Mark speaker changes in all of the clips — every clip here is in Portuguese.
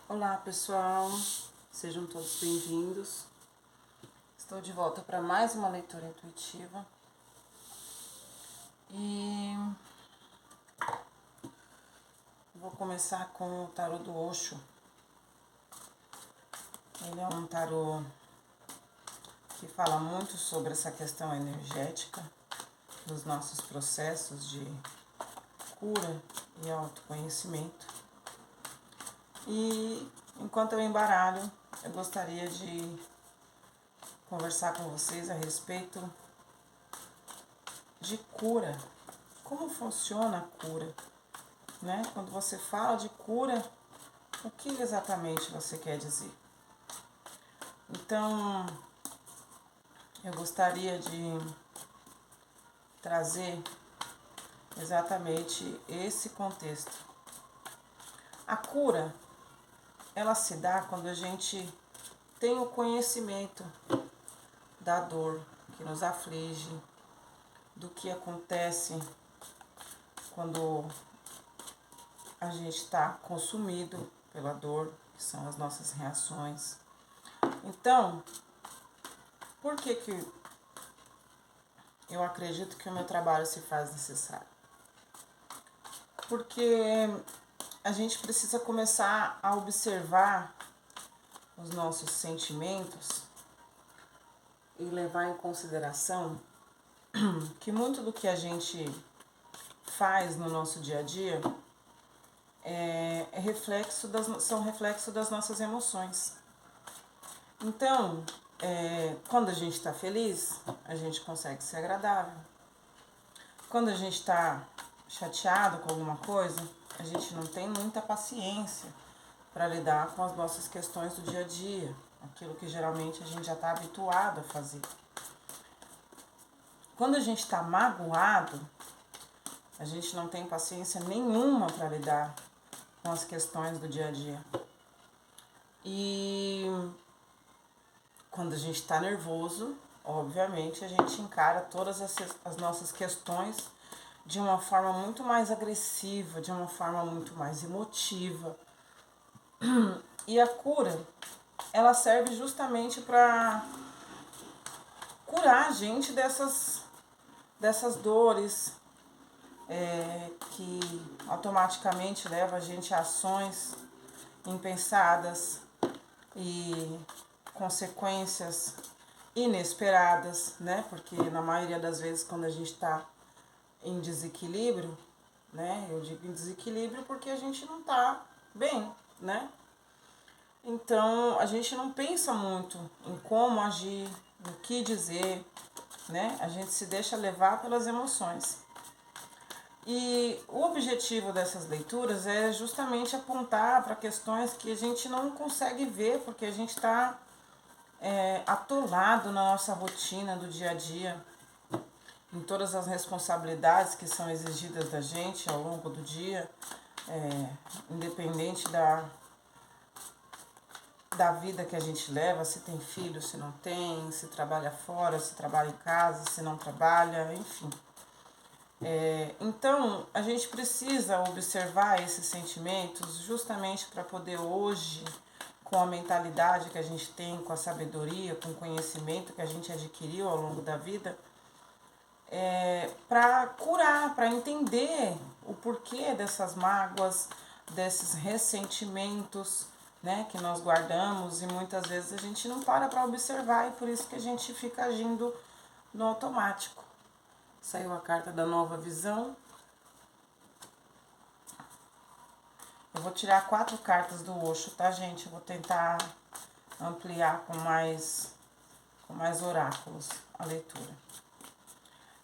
Speaker 1: Olá pessoal, sejam todos bem-vindos. Estou de volta para mais uma leitura intuitiva e vou começar com o tarô do Osho. Ele é um tarô que fala muito sobre essa questão energética dos nossos processos de cura e autoconhecimento. E enquanto eu embaralho, eu gostaria de conversar com vocês a respeito de cura. Como funciona a cura? Né? Quando você fala de cura, o que exatamente você quer dizer? Então, eu gostaria de trazer exatamente esse contexto. A cura, ela se dá quando a gente tem o conhecimento da dor que nos aflige, do que acontece quando a gente está consumido pela dor, que são as nossas reações. Então, por que eu acredito que o meu trabalho se faz necessário? Porque a gente precisa começar a observar os nossos sentimentos e levar em consideração que muito do que a gente faz no nosso dia a dia são reflexo das nossas emoções. Então, quando a gente está feliz, a gente consegue ser agradável. Quando a gente está chateado com alguma coisa, a gente não tem muita paciência para lidar com as nossas questões do dia a dia, aquilo que geralmente a gente já está habituado a fazer. Quando a gente está magoado, a gente não tem paciência nenhuma para lidar com as questões do dia a dia. E quando a gente está nervoso, obviamente a gente encara todas as nossas questões de uma forma muito mais agressiva, de uma forma muito mais emotiva. E a cura, ela serve justamente para curar a gente dessas dores que automaticamente leva a gente a ações impensadas e consequências inesperadas, né? Porque na maioria das vezes quando a gente está em desequilíbrio, né? Eu digo em desequilíbrio porque a gente não está bem, né? Então a gente não pensa muito em como agir, no que dizer, né? A gente se deixa levar pelas emoções. E o objetivo dessas leituras é justamente apontar para questões que a gente não consegue ver, porque a gente está atolado na nossa rotina do dia a dia, em todas as responsabilidades que são exigidas da gente ao longo do dia, independente da vida que a gente leva, se tem filho, se não tem, se trabalha fora, se trabalha em casa, se não trabalha, enfim. Então, a gente precisa observar esses sentimentos justamente para poder hoje, com a mentalidade que a gente tem, com a sabedoria, com o conhecimento que a gente adquiriu ao longo da vida, para curar, para entender o porquê dessas mágoas, desses ressentimentos, né, que nós guardamos e muitas vezes a gente não para observar e por isso que a gente fica agindo no automático. Saiu a carta da nova visão. Eu vou tirar 4 cartas do Osho, tá, gente? Eu vou tentar ampliar com mais oráculos a leitura.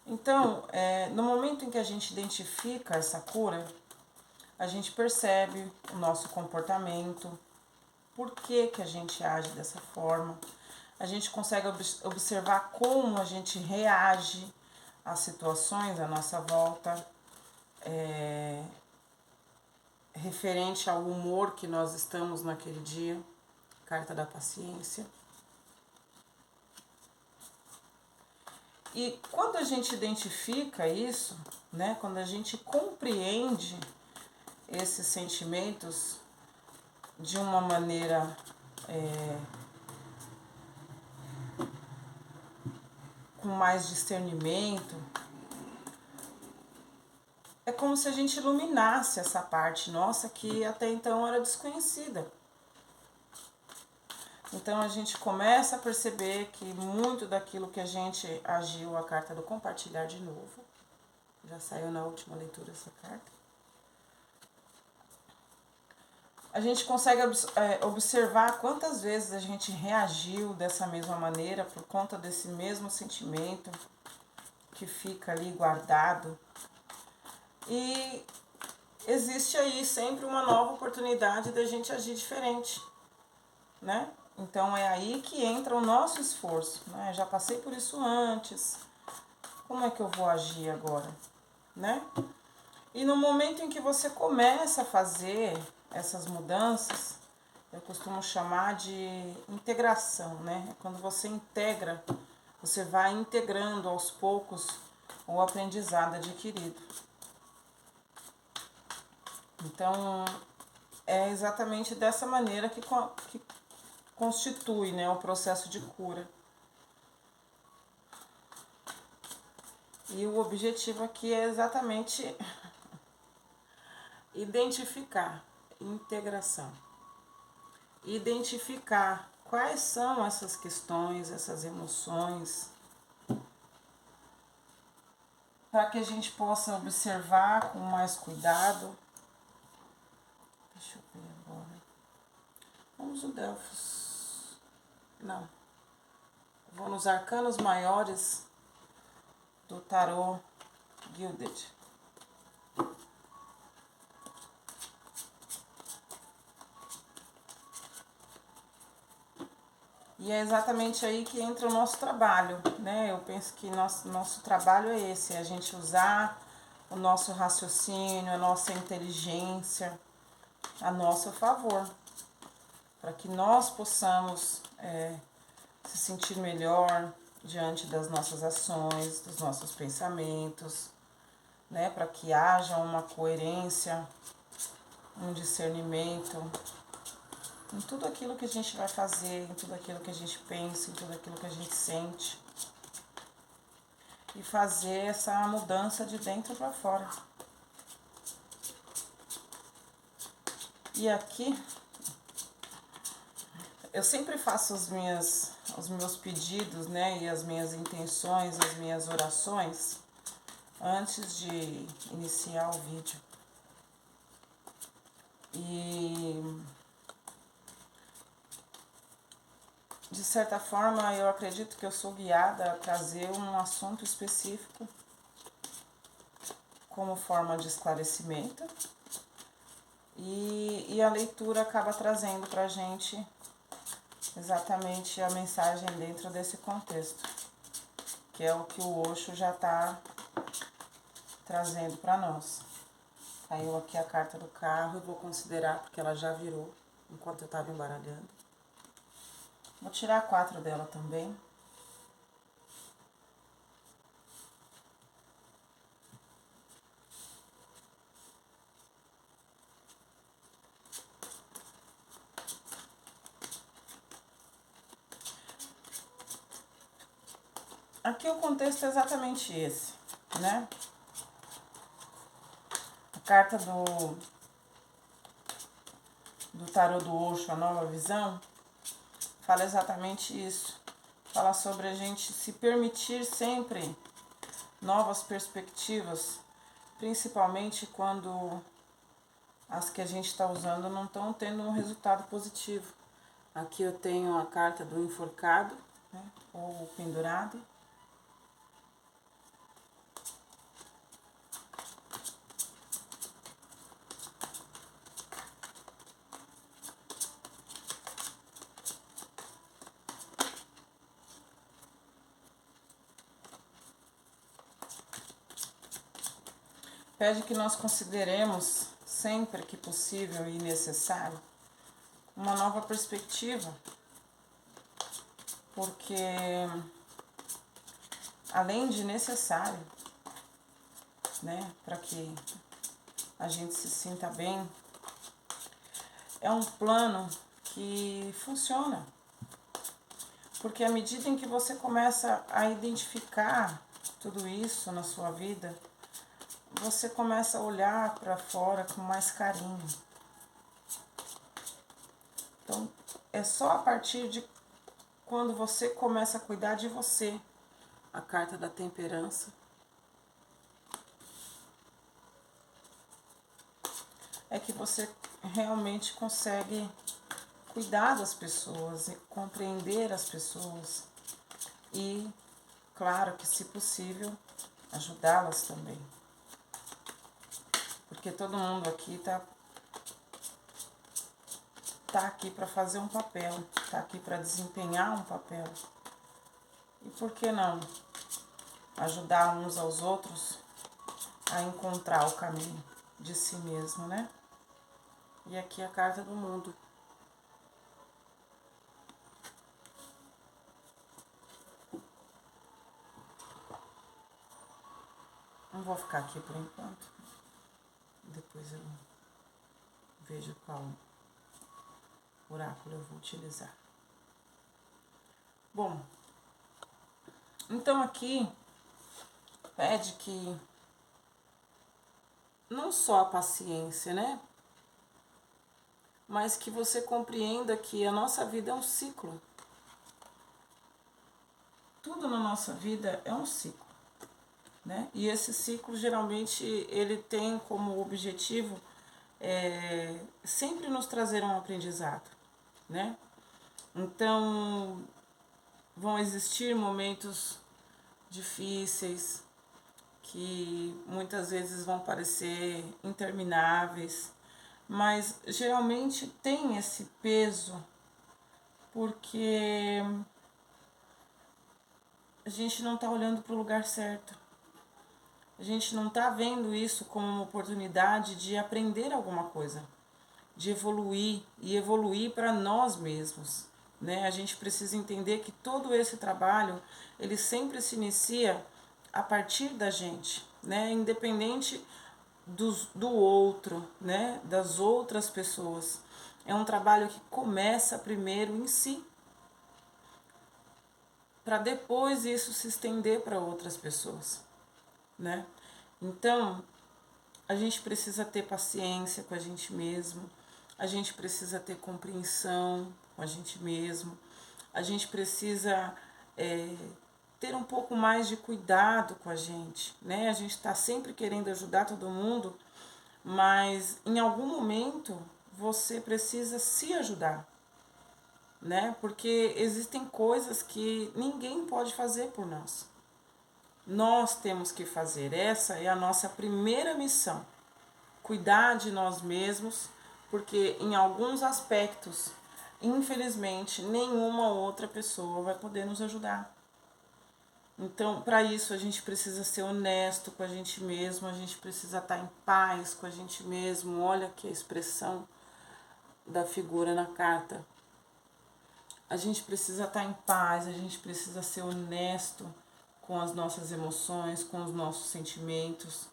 Speaker 1: Então, no momento em que a gente identifica essa cura, a gente percebe o nosso comportamento, por que a gente age dessa forma. A gente consegue observar como a gente reage às situações à nossa volta, referente ao humor que nós estamos naquele dia, carta da paciência. E quando a gente identifica isso, né, quando a gente compreende esses sentimentos de uma maneira com mais discernimento, é como se a gente iluminasse essa parte nossa que até então era desconhecida. Então a gente começa a perceber que muito daquilo que a gente agiu, a carta do compartilhar de novo, já saiu na última leitura essa carta, a gente consegue observar quantas vezes a gente reagiu dessa mesma maneira por conta desse mesmo sentimento que fica ali guardado. E existe aí sempre uma nova oportunidade da gente agir diferente, né? Então é aí que entra o nosso esforço, né? Já passei por isso antes, como é que eu vou agir agora, né? E no momento em que você começa a fazer essas mudanças, eu costumo chamar de integração, né? É quando você integra, você vai integrando aos poucos o aprendizado adquirido. Então, é exatamente dessa maneira que constitui, né, o processo de cura. E o objetivo aqui é exatamente identificar, integração. Identificar quais são essas questões, essas emoções, para que a gente possa observar com mais cuidado. Deixa eu ver agora. Vamos no Delfos. Não. Vou nos arcanos maiores do tarô Gilded. E é exatamente aí que entra o nosso trabalho, né? Eu penso que nosso trabalho é esse, é a gente usar o nosso raciocínio, a nossa inteligência a nosso favor, para que nós possamos se sentir melhor diante das nossas ações, dos nossos pensamentos, né? Para que haja uma coerência, um discernimento em tudo aquilo que a gente vai fazer, em tudo aquilo que a gente pensa, em tudo aquilo que a gente sente. E fazer essa mudança de dentro para fora. E aqui, eu sempre faço os meus pedidos, né? E as minhas intenções, as minhas orações, antes de iniciar o vídeo. E de certa forma, eu acredito que eu sou guiada a trazer um assunto específico como forma de esclarecimento. E a leitura acaba trazendo pra gente exatamente a mensagem dentro desse contexto, que é o que o Osho já está trazendo para nós. Caiu aqui a carta do carro, eu vou considerar porque ela já virou enquanto eu estava embaralhando. Vou tirar 4 dela também. Aqui o contexto é exatamente esse, né? A carta do tarô do Osho, a nova visão, fala exatamente isso. Fala sobre a gente se permitir sempre novas perspectivas, principalmente quando as que a gente está usando não estão tendo um resultado positivo. Aqui eu tenho a carta do enforcado, né, ou pendurado. Pede que nós consideremos, sempre que possível e necessário, uma nova perspectiva, porque além de necessário, né, para que a gente se sinta bem, é um plano que funciona. Porque à medida em que você começa a identificar tudo isso na sua vida, você começa a olhar para fora com mais carinho. Então, é só a partir de quando você começa a cuidar de você, a carta da temperança, é que você realmente consegue cuidar das pessoas e compreender as pessoas e, claro que se possível, ajudá-las também. Porque todo mundo aqui tá aqui para fazer um papel, tá aqui para desempenhar um papel. E por que não ajudar uns aos outros a encontrar o caminho de si mesmo, né? E aqui a carta do mundo. Não vou ficar aqui por enquanto. Depois eu vejo qual oráculo eu vou utilizar. Bom, então aqui pede que não só a paciência, né? Mas que você compreenda que a nossa vida é um ciclo. Tudo na nossa vida é um ciclo, né? E esse ciclo geralmente ele tem como objetivo sempre nos trazer um aprendizado, né? Então vão existir momentos difíceis que muitas vezes vão parecer intermináveis, mas geralmente tem esse peso porque a gente não está olhando para o lugar certo. A gente não está vendo isso como uma oportunidade de aprender alguma coisa, de evoluir e evoluir para nós mesmos, né? A gente precisa entender que todo esse trabalho, ele sempre se inicia a partir da gente, né? Independente do outro, né? Das outras pessoas. É um trabalho que começa primeiro em si, para depois isso se estender para outras pessoas, né? Então, a gente precisa ter paciência com a gente mesmo, a gente precisa ter compreensão com a gente mesmo, a gente precisa ter um pouco mais de cuidado com a gente, né? A gente está sempre querendo ajudar todo mundo, mas em algum momento você precisa se ajudar, né? Porque existem coisas que ninguém pode fazer por nós. Nós temos que fazer, essa é a nossa primeira missão. Cuidar de nós mesmos, porque em alguns aspectos, infelizmente, nenhuma outra pessoa vai poder nos ajudar. Então, para isso, a gente precisa ser honesto com a gente mesmo, a gente precisa estar em paz com a gente mesmo. Olha aqui a expressão da figura na carta. A gente precisa estar em paz, a gente precisa ser honesto com as nossas emoções, com os nossos sentimentos,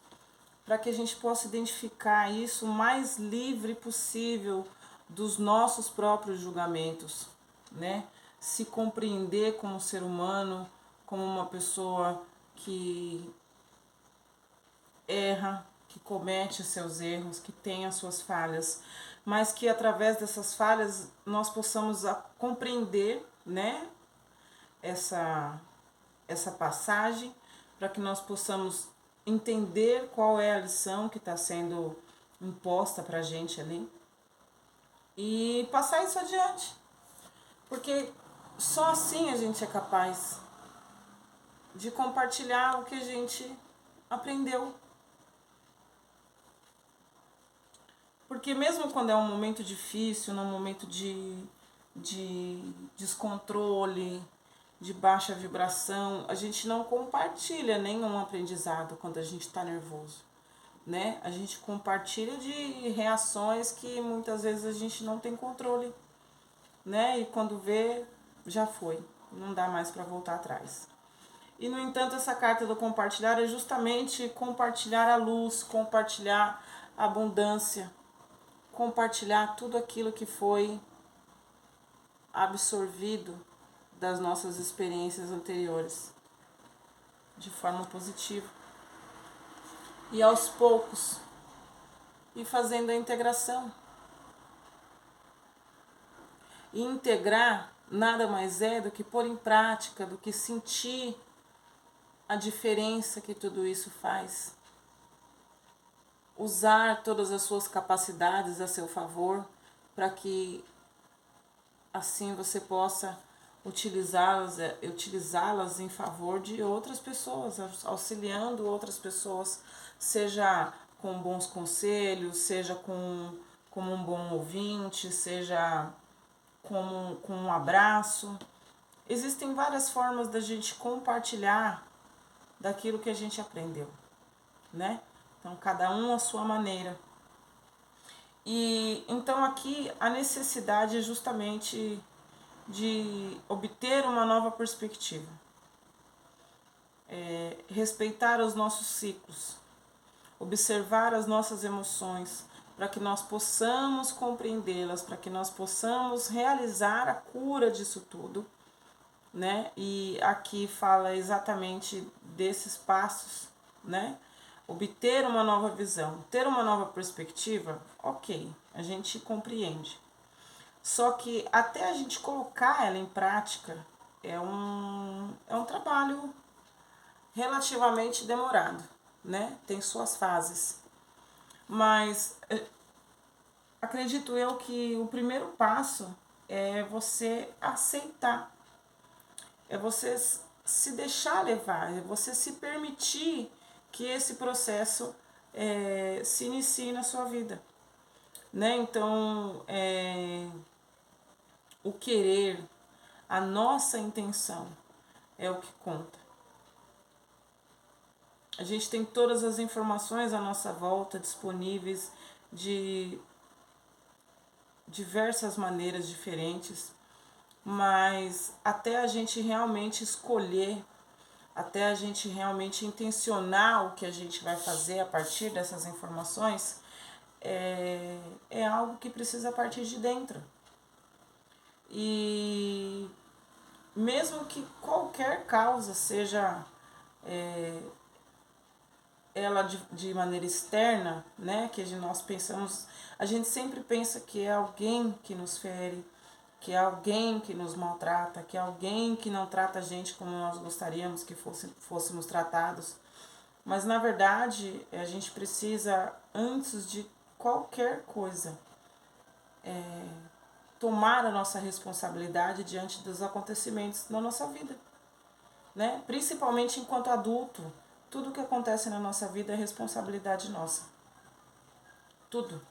Speaker 1: para que a gente possa identificar isso o mais livre possível dos nossos próprios julgamentos, né? Se compreender como ser humano, como uma pessoa que erra, que comete os seus erros, que tem as suas falhas, mas que através dessas falhas nós possamos compreender, né, essa passagem, para que nós possamos entender qual é a lição que está sendo imposta para a gente ali e passar isso adiante, porque só assim a gente é capaz de compartilhar o que a gente aprendeu. Porque mesmo quando é um momento difícil, num momento de descontrole, de baixa vibração, a gente não compartilha nenhum aprendizado quando a gente está nervoso, né? A gente compartilha de reações que muitas vezes a gente não tem controle, né? E quando vê, já foi, não dá mais para voltar atrás. E no entanto, essa carta do compartilhar é justamente compartilhar a luz, compartilhar a abundância, compartilhar tudo aquilo que foi absorvido das nossas experiências anteriores de forma positiva. E aos poucos ir fazendo a integração. E integrar nada mais é do que pôr em prática, do que sentir a diferença que tudo isso faz. Usar todas as suas capacidades a seu favor, para que assim você possa utilizá-las em favor de outras pessoas, auxiliando outras pessoas, seja com bons conselhos, seja como um bom ouvinte, seja com um abraço. Existem várias formas da gente compartilhar daquilo que a gente aprendeu, né? Então, cada um à sua maneira. E então aqui a necessidade é justamente de obter uma nova perspectiva. Respeitar os nossos ciclos, observar as nossas emoções, para que nós possamos compreendê-las, para que nós possamos realizar a cura disso tudo, né? E aqui fala exatamente desses passos, né? Obter uma nova visão, ter uma nova perspectiva, ok, a gente compreende. Só que até a gente colocar ela em prática é um trabalho relativamente demorado, né? Tem suas fases. Mas acredito eu que o primeiro passo é você aceitar, é você se deixar levar, é você se permitir que esse processo se inicie na sua vida, né? Então, o querer, a nossa intenção é o que conta. A gente tem todas as informações à nossa volta disponíveis de diversas maneiras diferentes, mas até a gente realmente escolher, até a gente realmente intencionar o que a gente vai fazer a partir dessas informações, é algo que precisa partir de dentro. E mesmo que qualquer causa seja ela de maneira externa, né, que nós pensamos, a gente sempre pensa que é alguém que nos fere, que é alguém que nos maltrata, que é alguém que não trata a gente como nós gostaríamos que fôssemos tratados. Mas na verdade a gente precisa, antes de qualquer coisa, tomar a nossa responsabilidade diante dos acontecimentos da nossa vida, né? Principalmente enquanto adulto, tudo que acontece na nossa vida é responsabilidade nossa. Tudo.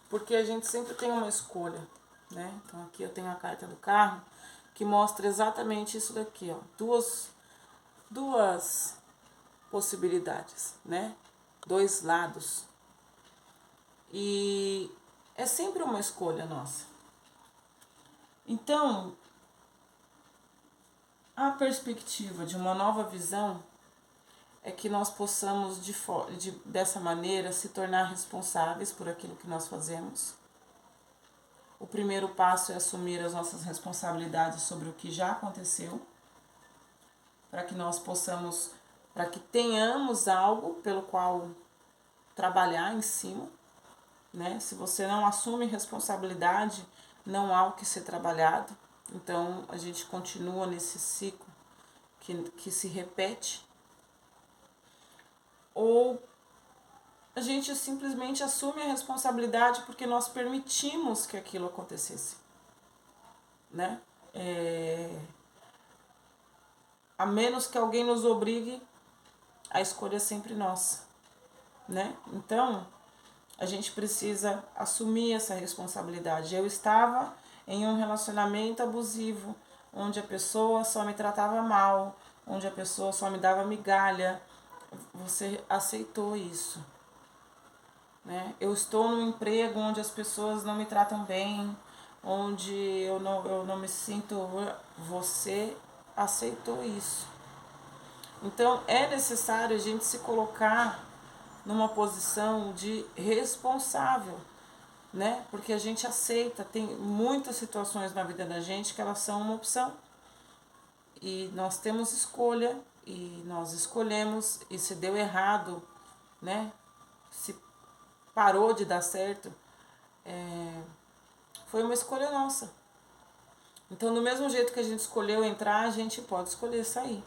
Speaker 1: Porque a gente sempre tem uma escolha, né? Então aqui eu tenho a carta do carro que mostra exatamente isso daqui, ó. Duas possibilidades, né? Dois lados. E é sempre uma escolha nossa. Então, a perspectiva de uma nova visão é que nós possamos, dessa maneira, se tornar responsáveis por aquilo que nós fazemos. O primeiro passo é assumir as nossas responsabilidades sobre o que já aconteceu, para que nós possamos, para que tenhamos algo pelo qual trabalhar em cima, né? Se você não assume responsabilidade, não há o que ser trabalhado. Então a gente continua nesse ciclo que se repete. Ou a gente simplesmente assume a responsabilidade porque nós permitimos que aquilo acontecesse, né? A menos que alguém nos obrigue, a escolha é sempre nossa, né? Então a gente precisa assumir essa responsabilidade. Eu estava em um relacionamento abusivo, onde a pessoa só me tratava mal, onde a pessoa só me dava migalha. Você aceitou isso, né? Eu estou num emprego onde as pessoas não me tratam bem, onde eu não me sinto... Você aceitou isso. Então é necessário a gente se colocar numa posição de responsável né? Porque a gente aceita, tem muitas situações na vida da gente que elas são uma opção. E nós temos escolha, e nós escolhemos, e se deu errado, né? Se parou de dar certo, foi uma escolha nossa. Então, do mesmo jeito que a gente escolheu entrar, a gente pode escolher sair.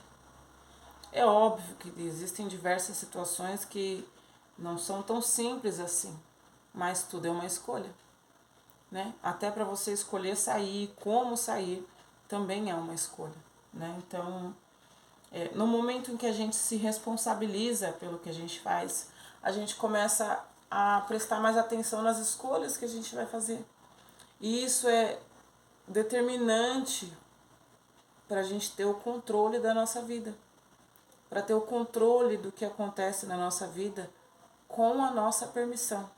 Speaker 1: É óbvio que existem diversas situações que não são tão simples assim, mas tudo é uma escolha, né? Até para você escolher sair, como sair, também é uma escolha, né? Então, no momento em que a gente se responsabiliza pelo que a gente faz, a gente começa a prestar mais atenção nas escolhas que a gente vai fazer. E isso é determinante para a gente ter o controle da nossa vida, para ter o controle do que acontece na nossa vida com a nossa permissão.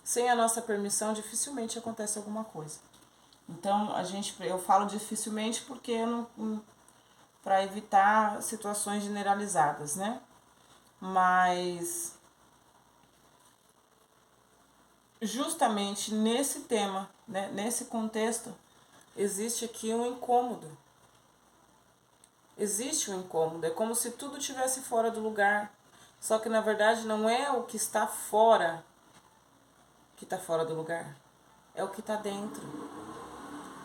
Speaker 1: Sem a nossa permissão, dificilmente acontece alguma coisa. Então, eu falo dificilmente porque para evitar situações generalizadas, né? Mas justamente nesse tema, né, nesse contexto, existe aqui um incômodo. Existe um incômodo, é como se tudo estivesse fora do lugar. Só que na verdade não é o que está fora que está fora do lugar, é o que está dentro.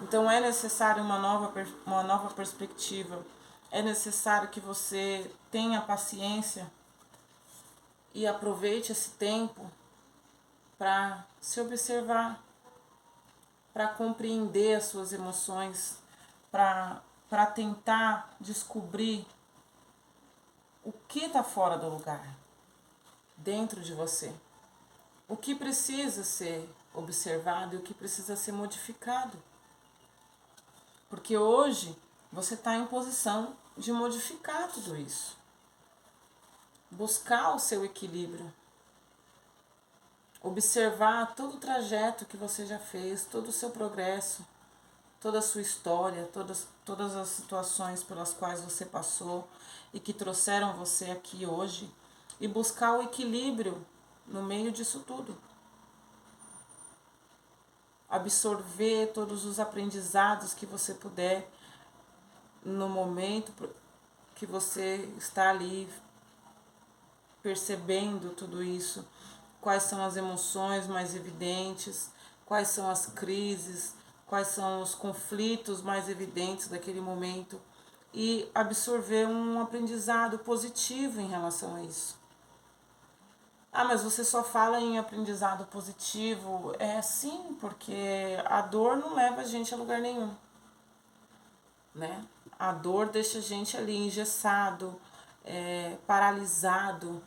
Speaker 1: Então é necessário uma nova perspectiva, é necessário que você tenha paciência e aproveite esse tempo para se observar, para compreender as suas emoções, para tentar descobrir o que está fora do lugar, dentro de você. O que precisa ser observado e o que precisa ser modificado. Porque hoje você está em posição de modificar tudo isso. Buscar o seu equilíbrio. Observar todo o trajeto que você já fez, todo o seu progresso, toda a sua história, todas as situações pelas quais você passou e que trouxeram você aqui hoje. E buscar o equilíbrio no meio disso tudo. Absorver todos os aprendizados que você puder no momento que você está ali percebendo tudo isso, quais são as emoções mais evidentes, quais são as crises, quais são os conflitos mais evidentes daquele momento e absorver um aprendizado positivo em relação a isso. Ah, mas você só fala em aprendizado positivo. É sim, porque a dor não leva a gente a lugar nenhum, né? A dor deixa a gente ali engessado, paralisado,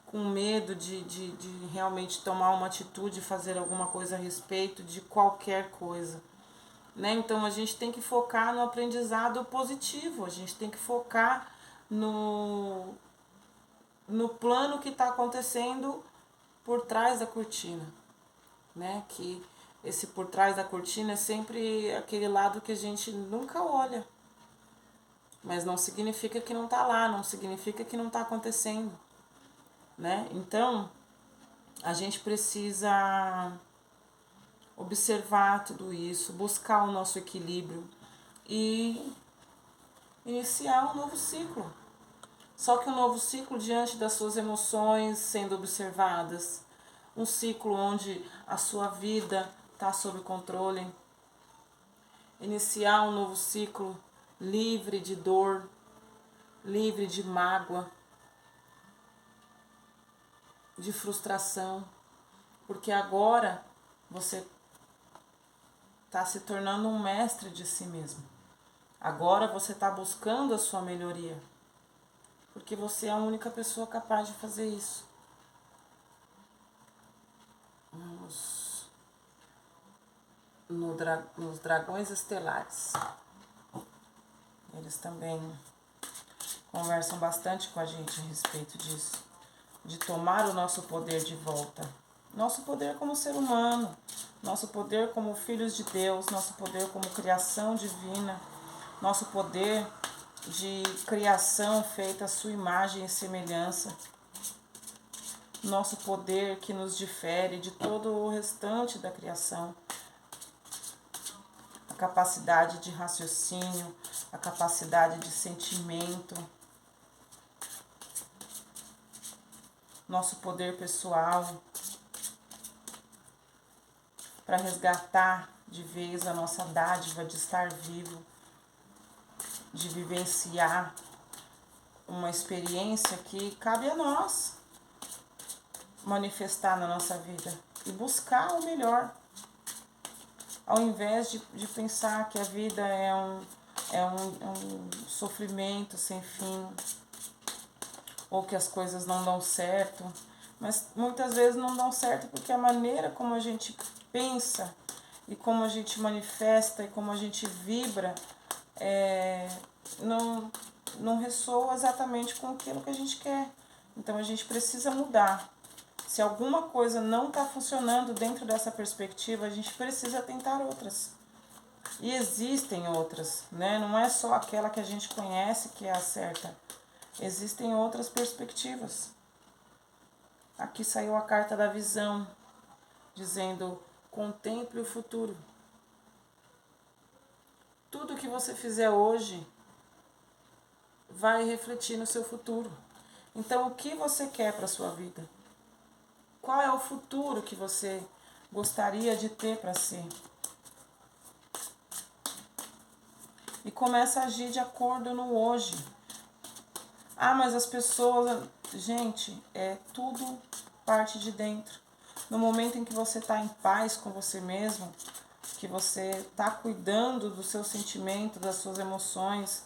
Speaker 1: com medo de realmente tomar uma atitude, fazer alguma coisa a respeito de qualquer coisa, né? Então a gente tem que focar no aprendizado positivo, a gente tem que focar no plano que está acontecendo por trás da cortina, né? Que esse por trás da cortina é sempre aquele lado que a gente nunca olha, mas não significa que não está lá, não significa que não está acontecendo, né? Então a gente precisa observar tudo isso, buscar o nosso equilíbrio e iniciar um novo ciclo. Só que um novo ciclo diante das suas emoções sendo observadas, um ciclo onde a sua vida está sob controle, iniciar um novo ciclo livre de dor, livre de mágoa, de frustração, porque agora você está se tornando um mestre de si mesmo. Agora você está buscando a sua melhoria, porque você é a única pessoa capaz de fazer isso. Vamos nos dragões estelares. Eles também conversam bastante com a gente a respeito disso, de tomar o nosso poder de volta. Nosso poder como ser humano, nosso poder como filhos de Deus, nosso poder como criação divina, nosso poder de criação feita à sua imagem e semelhança. nosso poder que nos difere de todo o restante da criação. A capacidade de raciocínio, a capacidade de sentimento, nosso poder pessoal, para resgatar de vez a nossa dádiva de estar vivo, de vivenciar uma experiência que cabe a nós manifestar na nossa vida e buscar o melhor, ao invés de pensar que a vida é um sofrimento sem fim, ou que as coisas não dão certo. Mas muitas vezes não dão certo porque a maneira como a gente pensa e como a gente manifesta e como a gente vibra não ressoa exatamente com aquilo que a gente quer. Então a gente precisa mudar. Se alguma coisa não está funcionando dentro dessa perspectiva, a gente precisa tentar outras. E existem outras, né? Não é só aquela que a gente conhece que é a certa. Existem outras perspectivas. Aqui saiu a carta da visão, dizendo: contemple o futuro. Tudo que você fizer hoje vai refletir no seu futuro. Então, o que você quer para a sua vida? Qual é o futuro que você gostaria de ter para si? E começa a agir de acordo no hoje. Ah, mas as pessoas... Gente, tudo parte de dentro. No momento em que você está em paz com você mesmo, que você está cuidando do seu sentimento, das suas emoções,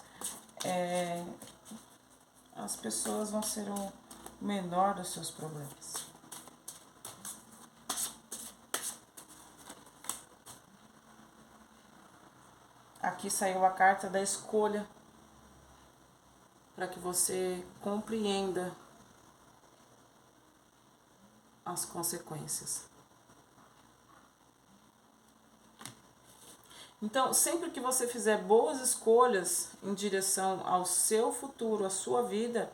Speaker 1: as pessoas vão ser o menor dos seus problemas. Aqui saiu a carta da escolha, para que você compreenda as consequências. Então, sempre que você fizer boas escolhas em direção ao seu futuro, à sua vida,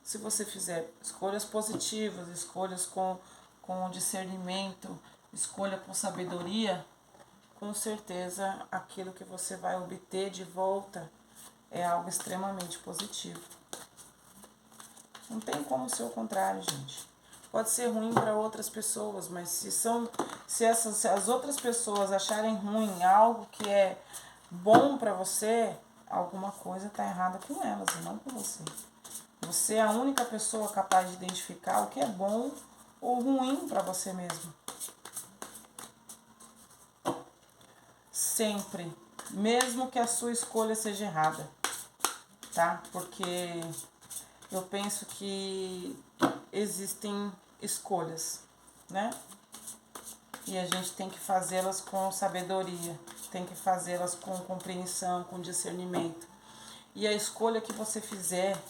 Speaker 1: se você fizer escolhas positivas, escolhas com discernimento, escolha com sabedoria, com certeza aquilo que você vai obter de volta é algo extremamente positivo. Não tem como ser o contrário, gente. Pode ser ruim para outras pessoas, mas se as outras pessoas acharem ruim algo que é bom para você, alguma coisa está errada com elas e não com você. Você é a única pessoa capaz de identificar o que é bom ou ruim para você mesmo. Sempre, mesmo que a sua escolha seja errada, tá? Porque eu penso que existem escolhas, né? E a gente tem que fazê-las com sabedoria, tem que fazê-las com compreensão, com discernimento. E a escolha que você fizer,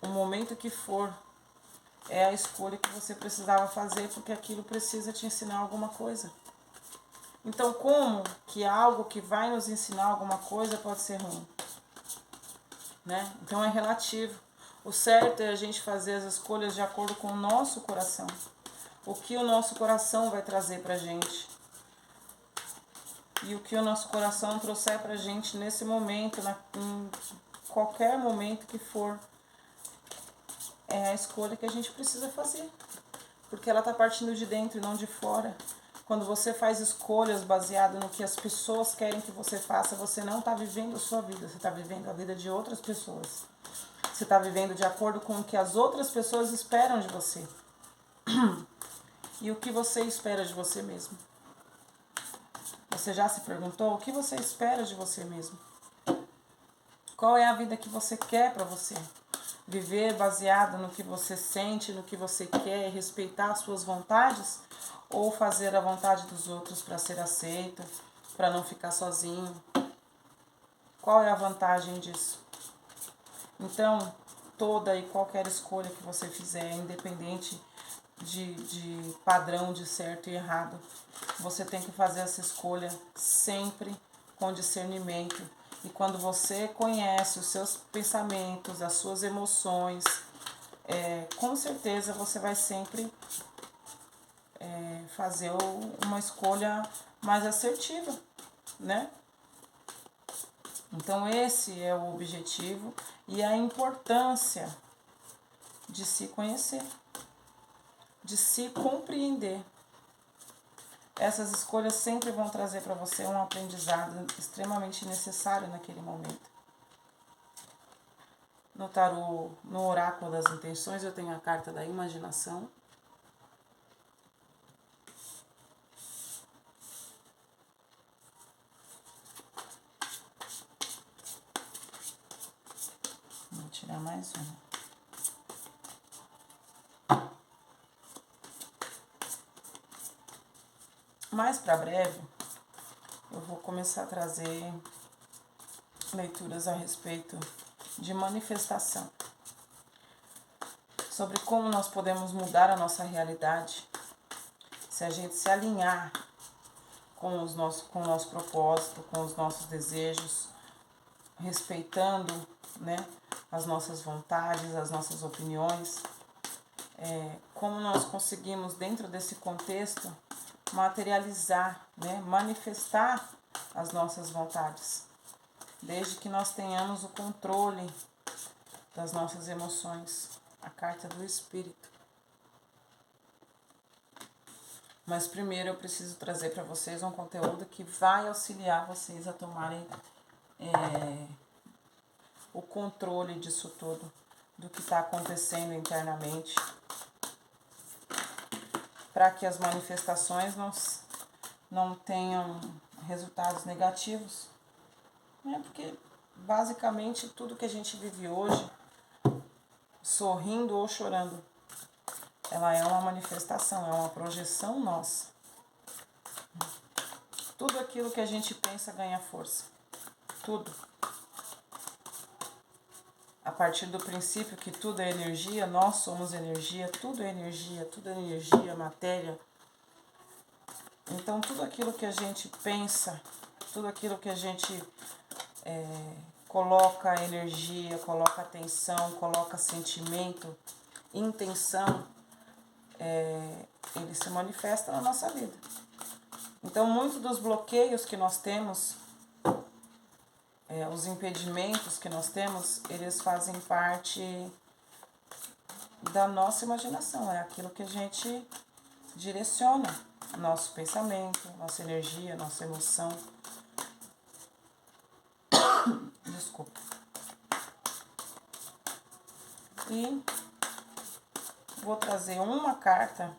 Speaker 1: o momento que for, é a escolha que você precisava fazer, porque aquilo precisa te ensinar alguma coisa. Então, como que algo que vai nos ensinar alguma coisa pode ser ruim? Né? Então é relativo. O certo é a gente fazer as escolhas de acordo com o nosso coração. O que o nosso coração vai trazer pra gente. E o que o nosso coração trouxer pra gente nesse momento, em qualquer momento que for, é a escolha que a gente precisa fazer. Porque ela tá partindo de dentro e não de fora. Quando você faz escolhas baseadas no que as pessoas querem que você faça, você não está vivendo a sua vida, você está vivendo a vida de outras pessoas. Você está vivendo de acordo com o que as outras pessoas esperam de você. E o que você espera de você mesmo? Você já se perguntou o que você espera de você mesmo? Qual é a vida que você quer para você? Viver baseado no que você sente, no que você quer, respeitar as suas vontades? Ou fazer a vontade dos outros para ser aceito, para não ficar sozinho? Qual é a vantagem disso? Então, toda e qualquer escolha que você fizer, independente de padrão de certo e errado, você tem que fazer essa escolha sempre com discernimento. E quando você conhece os seus pensamentos, as suas emoções, com certeza você vai sempre fazer uma escolha mais assertiva, né? Então esse é o objetivo e a importância de se conhecer, de se compreender. Essas escolhas sempre vão trazer para você um aprendizado extremamente necessário naquele momento. No tarô, no oráculo das intenções, eu tenho a carta da imaginação. Vou tirar mais uma. Mais para breve, eu vou começar a trazer leituras a respeito de manifestação, sobre como nós podemos mudar a nossa realidade se a gente se alinhar com o nosso propósito, com os nossos desejos, respeitando, né, as nossas vontades, as nossas opiniões, como nós conseguimos dentro desse contexto materializar, né, manifestar as nossas vontades, desde que nós tenhamos o controle das nossas emoções, a carta do Espírito. Mas primeiro eu preciso trazer para vocês um conteúdo que vai auxiliar vocês a tomarem o controle disso tudo, do que está acontecendo internamente, para que as manifestações não tenham resultados negativos, né? Porque basicamente tudo que a gente vive hoje, sorrindo ou chorando, ela é uma manifestação, é uma projeção nossa. Tudo aquilo que a gente pensa ganha força. Tudo. A partir do princípio que tudo é energia, nós somos energia, tudo é energia, matéria. Então tudo aquilo que a gente pensa, tudo aquilo que a gente coloca energia, coloca atenção, coloca sentimento, intenção, ele se manifesta na nossa vida. Então muitos dos bloqueios que nós temos, os impedimentos que nós temos, eles fazem parte da nossa imaginação, é aquilo que a gente direciona, nosso pensamento, nossa energia, nossa emoção. Desculpa. E vou trazer uma carta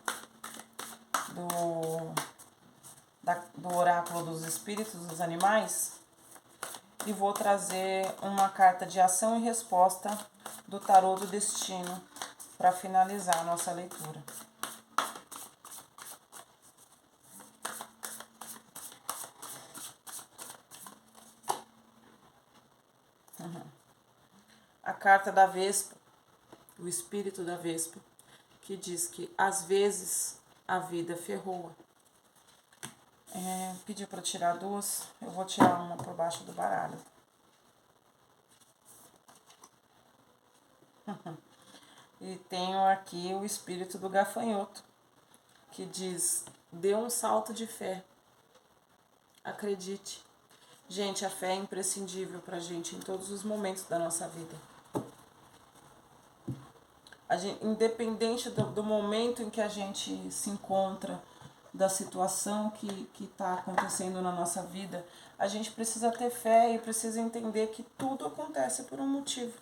Speaker 1: do oráculo dos espíritos dos animais e vou trazer uma carta de ação e resposta do tarô do destino para finalizar a nossa leitura. A carta da Vespa, o espírito da Vespa, que diz que às vezes a vida ferroa. Pediu para tirar duas, eu vou tirar uma por baixo do baralho. E tenho aqui o espírito do gafanhoto, que diz: dê um salto de fé, acredite. Gente, a fé é imprescindível pra gente em todos os momentos da nossa vida. Independente do momento em que a gente se encontra, da situação que está acontecendo na nossa vida, a gente precisa ter fé e precisa entender que tudo acontece por um motivo.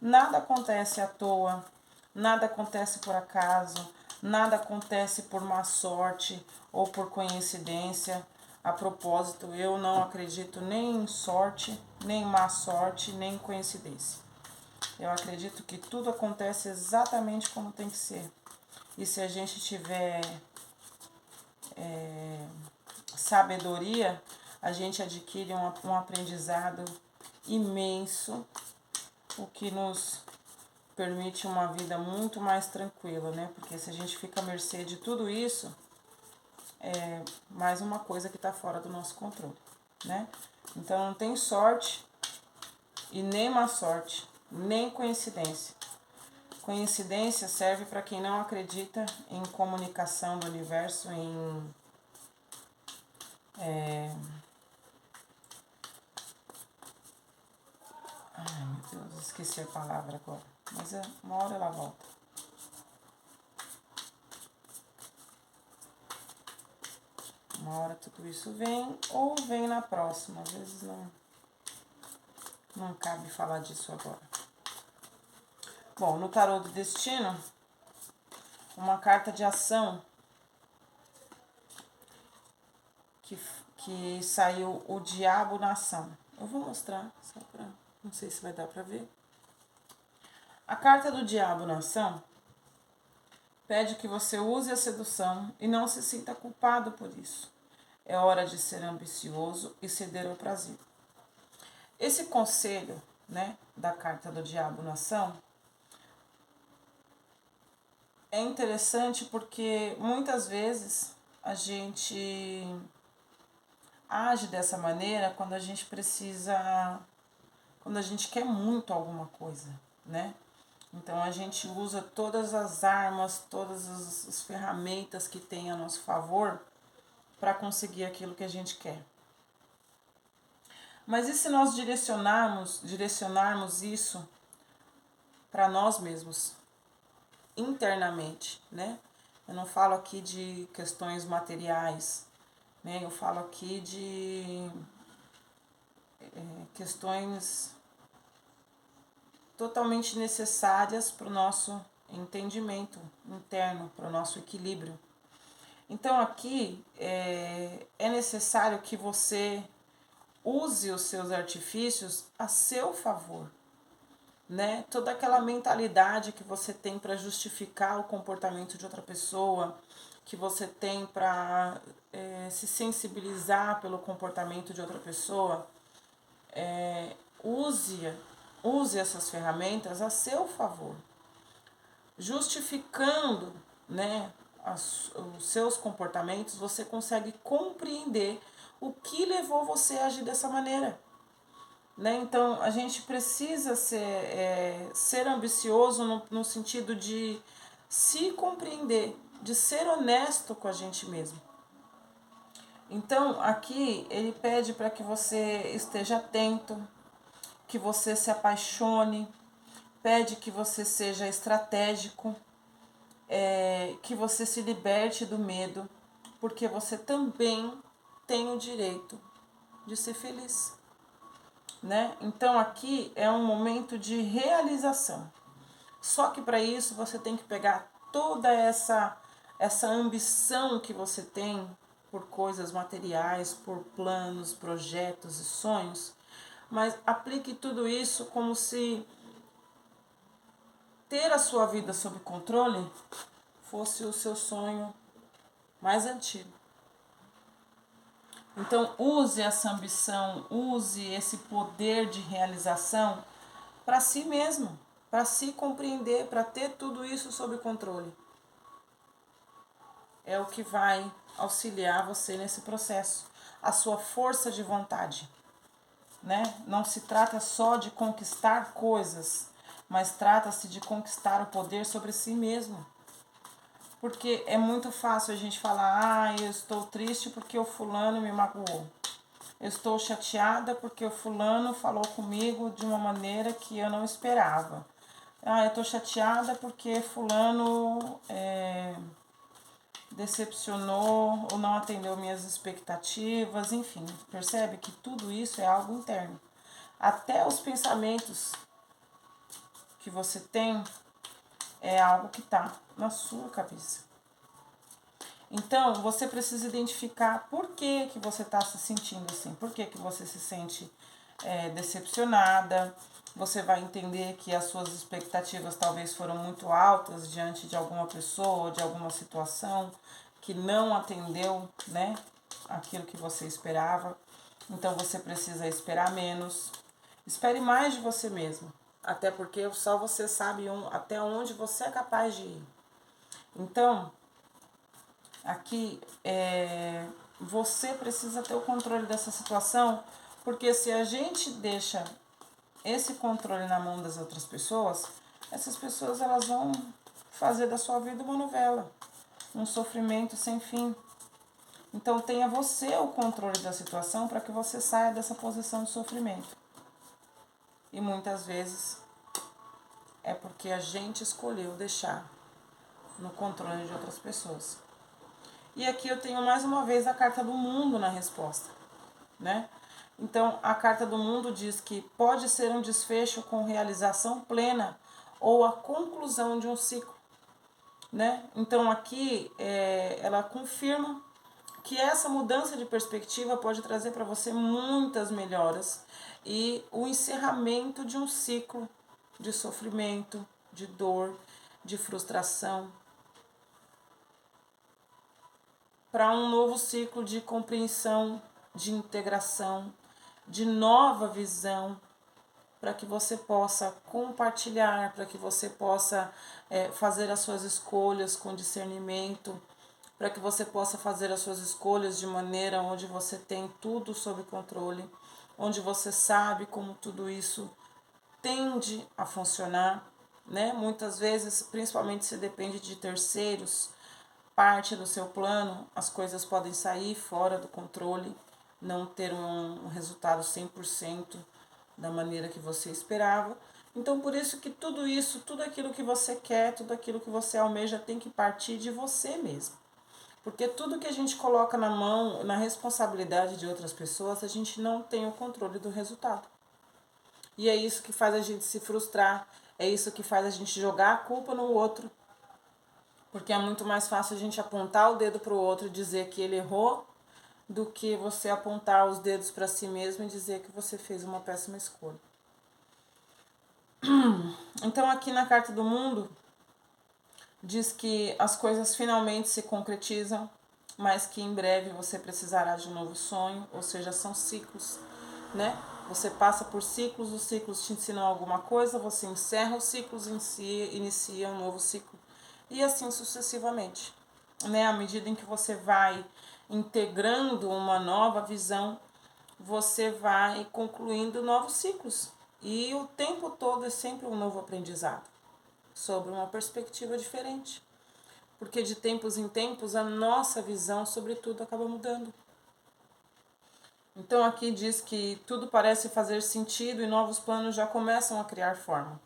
Speaker 1: Nada acontece à toa, nada acontece por acaso, nada acontece por má sorte ou por coincidência. A propósito, eu não acredito nem em sorte, nem em má sorte, nem em coincidência. Eu acredito que tudo acontece exatamente como tem que ser. E se a gente tiver sabedoria, a gente adquire um aprendizado imenso, o que nos permite uma vida muito mais tranquila, né? Porque se a gente fica à mercê de tudo isso, é mais uma coisa que está fora do nosso controle, né? Então não tem sorte e nem má sorte, nem coincidência. Coincidência serve para quem não acredita em comunicação do universo, Ai, meu Deus, esqueci a palavra agora. Mas uma hora ela volta. Uma hora tudo isso vem, ou vem na próxima. Às vezes não cabe falar disso agora. Bom, no tarô do destino, uma carta de ação que saiu o Diabo na ação. Eu vou mostrar, só pra... Não sei se vai dar pra ver. A carta do Diabo na ação pede que você use a sedução e não se sinta culpado por isso. É hora de ser ambicioso e ceder ao prazer. Esse conselho, né, da carta do Diabo na ação é interessante porque muitas vezes a gente age dessa maneira quando a gente precisa, quando a gente quer muito alguma coisa, né? Então a gente usa todas as armas, todas as ferramentas que tem a nosso favor para conseguir aquilo que a gente quer. Mas e se nós direcionarmos isso para nós mesmos, internamente, né? Eu não falo aqui de questões materiais, né? Eu falo aqui de questões totalmente necessárias para o nosso entendimento interno, para o nosso equilíbrio. Então aqui é necessário que você use os seus artifícios a seu favor, né? Toda aquela mentalidade que você tem para justificar o comportamento de outra pessoa, que você tem para se sensibilizar pelo comportamento de outra pessoa, use essas ferramentas a seu favor, justificando, né, os seus comportamentos. Você consegue compreender o que levou você a agir dessa maneira, né? Então a gente precisa ser ambicioso no sentido de se compreender, de ser honesto com a gente mesmo. Então aqui ele pede para que você esteja atento, que você se apaixone, pede que você seja estratégico, que você se liberte do medo, porque você também tem o direito de ser feliz, né? Então aqui é um momento de realização. Só que para isso você tem que pegar toda essa ambição que você tem por coisas materiais, por planos, projetos e sonhos, mas aplique tudo isso como se ter a sua vida sob controle fosse o seu sonho mais antigo. Então use essa ambição, use esse poder de realização para si mesmo, para se compreender, para ter tudo isso sob controle. É o que vai auxiliar você nesse processo, a sua força de vontade, né? Não se trata só de conquistar coisas, mas trata-se de conquistar o poder sobre si mesmo. Porque é muito fácil a gente falar, eu estou triste porque o fulano me magoou. Eu estou chateada porque o fulano falou comigo de uma maneira que eu não esperava. Eu estou chateada porque fulano decepcionou ou não atendeu minhas expectativas. Enfim, percebe que tudo isso é algo interno. Até os pensamentos que você tem é algo que está na sua cabeça. Então, você precisa identificar por que você está se sentindo assim, por que você se sente decepcionada. Você vai entender que as suas expectativas talvez foram muito altas diante de alguma pessoa ou de alguma situação que não atendeu, né, aquilo que você esperava. Então, você precisa esperar menos. Espere mais de você mesmo, até porque só você sabe até onde você é capaz de ir. Então, aqui você precisa ter o controle dessa situação, porque se a gente deixa esse controle na mão das outras pessoas, essas pessoas elas vão fazer da sua vida uma novela, um sofrimento sem fim. Então tenha você o controle da situação para que você saia dessa posição de sofrimento. E muitas vezes é porque a gente escolheu deixar no controle de outras pessoas. E aqui eu tenho mais uma vez a carta do mundo na resposta, né? Então a carta do mundo diz que pode ser um desfecho com realização plena ou a conclusão de um ciclo, né? Então aqui ela confirma que essa mudança de perspectiva pode trazer para você muitas melhoras e o encerramento de um ciclo de sofrimento, de dor, de frustração, para um novo ciclo de compreensão, de integração, de nova visão, para que você possa compartilhar, para que você possa fazer as suas escolhas com discernimento, para que você possa fazer as suas escolhas de maneira onde você tem tudo sob controle, onde você sabe como tudo isso tende a funcionar, né? Muitas vezes, principalmente se depende de terceiros, parte do seu plano, as coisas podem sair fora do controle, não ter um resultado 100% da maneira que você esperava. Então, por isso que tudo isso, tudo aquilo que você quer, tudo aquilo que você almeja tem que partir de você mesmo. Porque tudo que a gente coloca na mão, na responsabilidade de outras pessoas, a gente não tem o controle do resultado. E é isso que faz a gente se frustrar, é isso que faz a gente jogar a culpa no outro. Porque é muito mais fácil a gente apontar o dedo para o outro e dizer que ele errou, do que você apontar os dedos para si mesmo e dizer que você fez uma péssima escolha. Então aqui na carta do mundo diz que as coisas finalmente se concretizam, mas que em breve você precisará de um novo sonho, ou seja, são ciclos, né? Você passa por ciclos, os ciclos te ensinam alguma coisa, você encerra os ciclos em si, inicia um novo ciclo e assim sucessivamente, né? À medida em que você vai integrando uma nova visão, você vai concluindo novos ciclos e o tempo todo é sempre um novo aprendizado sobre uma perspectiva diferente, porque de tempos em tempos a nossa visão sobre tudo acaba mudando. Então aqui diz que tudo parece fazer sentido e novos planos já começam a criar forma.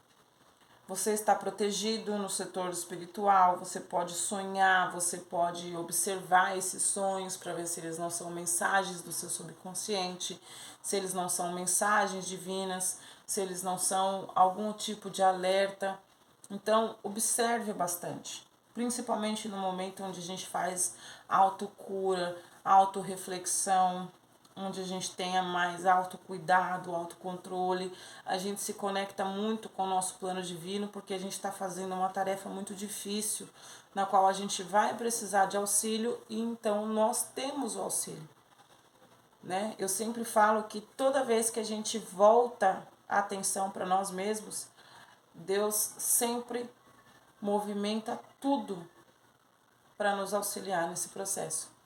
Speaker 1: Você está protegido no setor espiritual, você pode sonhar, você pode observar esses sonhos para ver se eles não são mensagens do seu subconsciente, se eles não são mensagens divinas, se eles não são algum tipo de alerta. Então, observe bastante, principalmente no momento onde a gente faz autocura, autorreflexão, onde a gente tenha mais autocuidado, autocontrole, a gente se conecta muito com o nosso plano divino, porque a gente está fazendo uma tarefa muito difícil, na qual a gente vai precisar de auxílio e então nós temos o auxílio, né? Eu sempre falo que toda vez que a gente volta a atenção para nós mesmos, Deus sempre movimenta tudo para nos auxiliar nesse processo.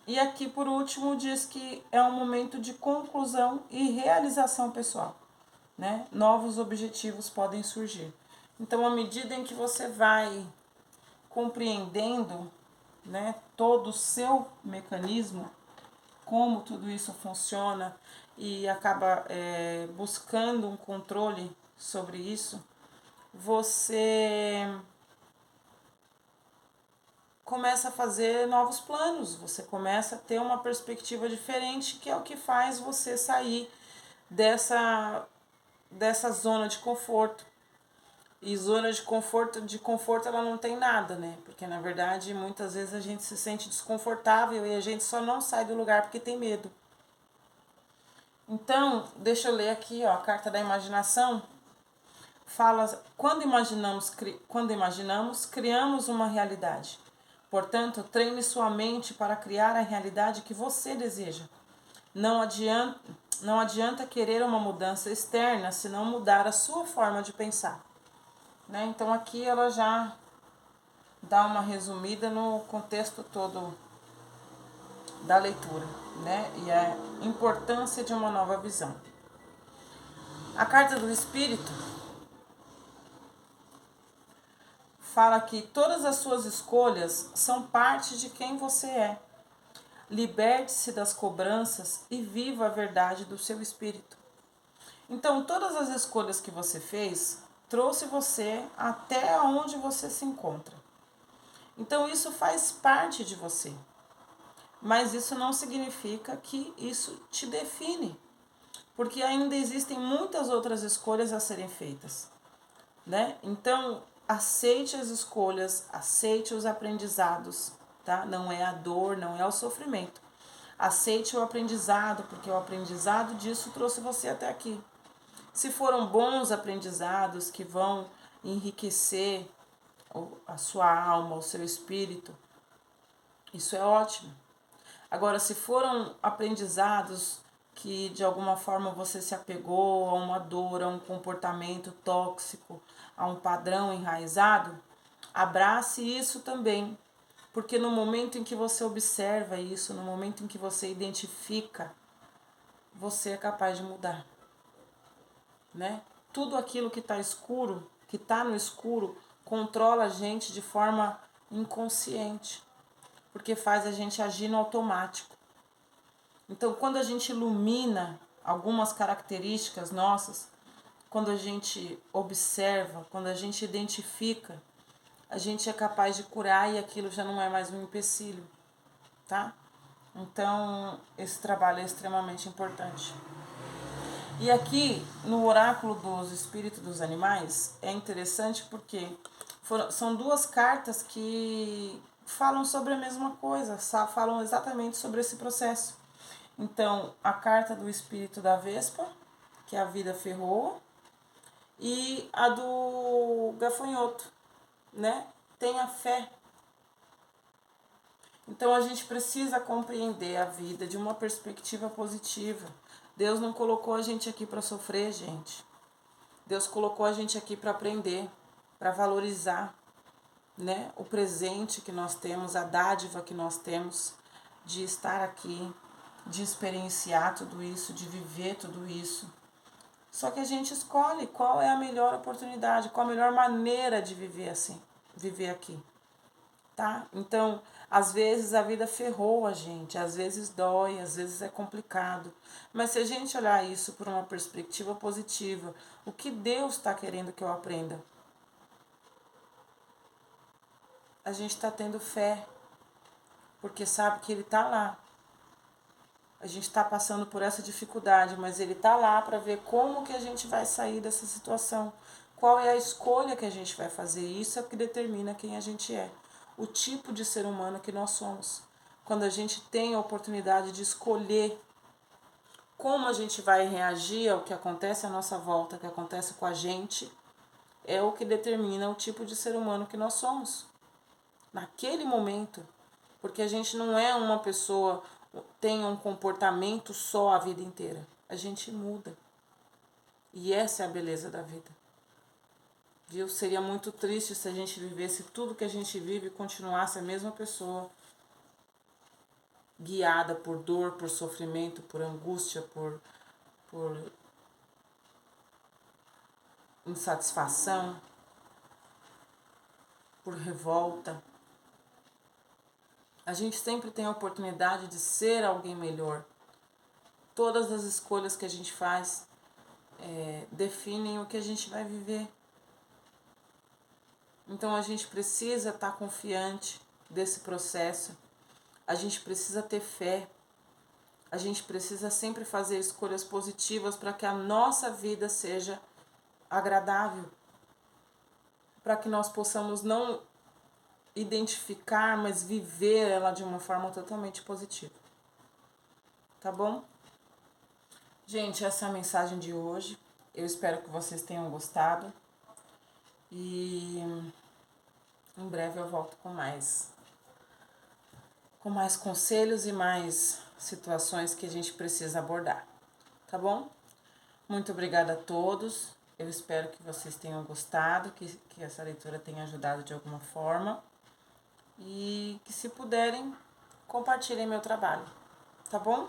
Speaker 1: E aqui, por último, diz que é um momento de conclusão e realização pessoal, né? Novos objetivos podem surgir. Então, à medida em que você vai compreendendo, né, todo o seu mecanismo, como tudo isso funciona e acaba buscando um controle sobre isso, você começa a fazer novos planos, você começa a ter uma perspectiva diferente, que é o que faz você sair dessa zona de conforto. E zona de conforto ela não tem nada, né? Porque na verdade muitas vezes a gente se sente desconfortável e a gente só não sai do lugar porque tem medo. Então, deixa eu ler aqui, ó, a carta da imaginação. Fala, quando imaginamos, criamos uma realidade. Portanto, treine sua mente para criar a realidade que você deseja. Não adianta querer uma mudança externa se não mudar a sua forma de pensar. Né? Então aqui ela já dá uma resumida no contexto todo da leitura, né? E a importância de uma nova visão. A carta do Espírito fala que todas as suas escolhas são parte de quem você é. Liberte-se das cobranças e viva a verdade do seu espírito. Então, todas as escolhas que você fez trouxe você até onde você se encontra. Então, isso faz parte de você. Mas isso não significa que isso te define, porque ainda existem muitas outras escolhas a serem feitas, né? Então, aceite as escolhas, aceite os aprendizados, tá? Não é a dor, não é o sofrimento. Aceite o aprendizado, porque o aprendizado disso trouxe você até aqui. Se foram bons aprendizados que vão enriquecer a sua alma, o seu espírito, isso é ótimo. Agora, se foram aprendizados que de alguma forma você se apegou a uma dor, a um comportamento tóxico, a um padrão enraizado, abrace isso também. Porque no momento em que você observa isso, no momento em que você identifica, você é capaz de mudar, né? Tudo aquilo que está escuro, que está no escuro, controla a gente de forma inconsciente, porque faz a gente agir no automático. Então, quando a gente ilumina algumas características nossas, quando a gente observa, quando a gente identifica, a gente é capaz de curar e aquilo já não é mais um empecilho, tá? Então, esse trabalho é extremamente importante. E aqui, no oráculo dos espíritos dos animais, é interessante porque são duas cartas que falam sobre a mesma coisa, falam exatamente sobre esse processo. Então, a carta do espírito da Vespa, que é a vida ferrou, e a do gafanhoto, né? Tenha fé. Então, a gente precisa compreender a vida de uma perspectiva positiva. Deus não colocou a gente aqui para sofrer, gente. Deus colocou a gente aqui para aprender, para valorizar, né, o presente que nós temos, a dádiva que nós temos de estar aqui, de experienciar tudo isso, de viver tudo isso. Só que a gente escolhe qual é a melhor oportunidade, qual a melhor maneira de viver assim, viver aqui, tá? Então, às vezes a vida ferrou a gente, às vezes dói, às vezes é complicado. Mas se a gente olhar isso por uma perspectiva positiva, o que Deus está querendo que eu aprenda? A gente está tendo fé, porque sabe que Ele está lá. A gente está passando por essa dificuldade, mas Ele está lá para ver como que a gente vai sair dessa situação. Qual é a escolha que a gente vai fazer? Isso é o que determina quem a gente é. O tipo de ser humano que nós somos. Quando a gente tem a oportunidade de escolher como a gente vai reagir ao que acontece à nossa volta, que acontece com a gente, é o que determina o tipo de ser humano que nós somos. Naquele momento. Porque a gente não é uma pessoa, tem um comportamento só a vida inteira. A gente muda. E essa é a beleza da vida. Viu? Seria muito triste se a gente vivesse tudo que a gente vive e continuasse a mesma pessoa, guiada por dor, por sofrimento, por angústia, por insatisfação, por revolta. A gente sempre tem a oportunidade de ser alguém melhor. Todas as escolhas que a gente faz definem o que a gente vai viver. Então a gente precisa estar confiante desse processo. A gente precisa ter fé. A gente precisa sempre fazer escolhas positivas para que a nossa vida seja agradável. Para que nós possamos não identificar, mas viver ela de uma forma totalmente positiva. Tá bom? Gente, essa é a mensagem de hoje. Eu espero que vocês tenham gostado. E em breve eu volto com mais conselhos e mais situações que a gente precisa abordar. Tá bom? Muito obrigada a todos. Eu espero que vocês tenham gostado, que essa leitura tenha ajudado de alguma forma. E que, se puderem, compartilhem meu trabalho. Tá bom?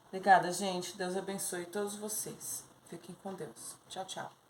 Speaker 1: Obrigada, gente. Deus abençoe todos vocês. Fiquem com Deus. Tchau, tchau.